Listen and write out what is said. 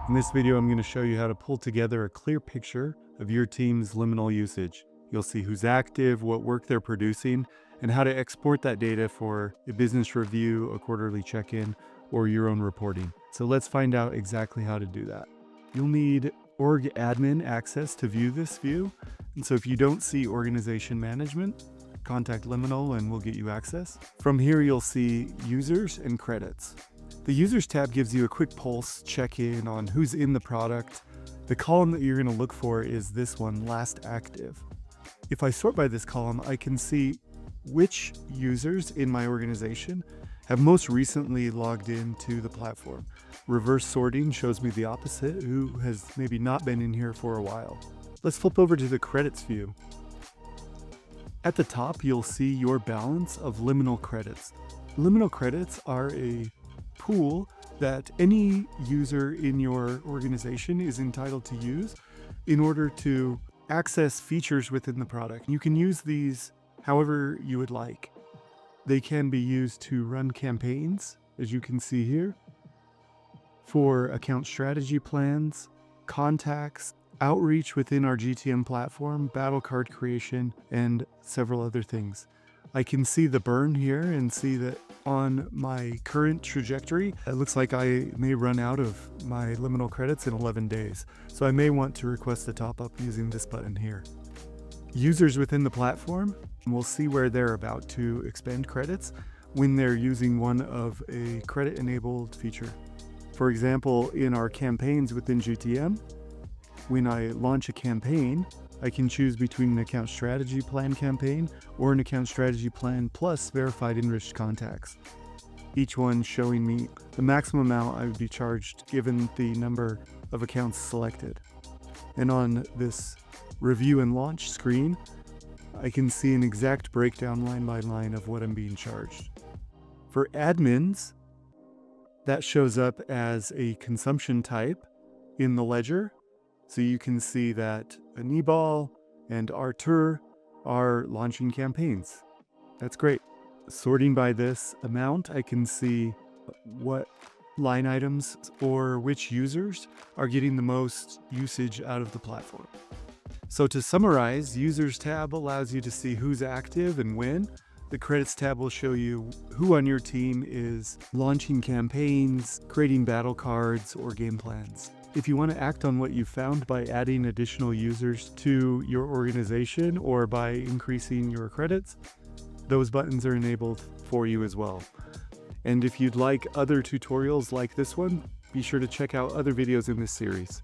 In this video, I'm going to show you how to pull together a clear picture of your team's liminal usage. You'll see who's active, what work they're producing, and how to export that data for a business review, a quarterly check-in, or your own reporting. So let's find out exactly how to do that. You'll need org admin access to view this view. And so if you don't see organization management, contact Liminal and we'll get you access. From here, you'll see users and credits. The Users tab gives you a quick pulse check-in on who's in the product. The column that you're going to look for is this one, last active. If I sort by this column, I can see which users in my organization have most recently logged into the platform. Reverse sorting shows me the opposite, who has maybe not been in here for a while. Let's flip over to the credits view. At the top, you'll see your balance of liminal credits. Liminal credits are a pool that any user in your organization is entitled to use in order to access features within the product. You can use these however you would like. They can be used to run campaigns, as you can see here, for account strategy plans, contacts, outreach within our GTM platform, battle card creation, and several other things. I can see the burn here and see that on my current trajectory, it looks like I may run out of my liminal credits in 11 days. So I may want to request a top up using this button here. Users within the platform will see where they're about to expend credits when they're using one of a credit enabled feature. For example, in our campaigns within GTM, when I launch a campaign, I can choose between an account strategy plan campaign or an account strategy plan plus verified enriched contacts. Each one showing me the maximum amount I would be charged given the number of accounts selected. And on this review and launch screen, I can see an exact breakdown line by line of what I'm being charged. For admins, that shows up as a consumption type in the ledger. So you can see that Anibal and Artur are launching campaigns. That's great. Sorting by this amount, I can see what line items or which users are getting the most usage out of the platform. So to summarize, Users tab allows you to see who's active and when. The Credits tab will show you who on your team is launching campaigns, creating battle cards, or game plans. If you want to act on what you found by adding additional users to your organization or by increasing your credits, those buttons are enabled for you as well. And if you'd like other tutorials like this one, be sure to check out other videos in this series.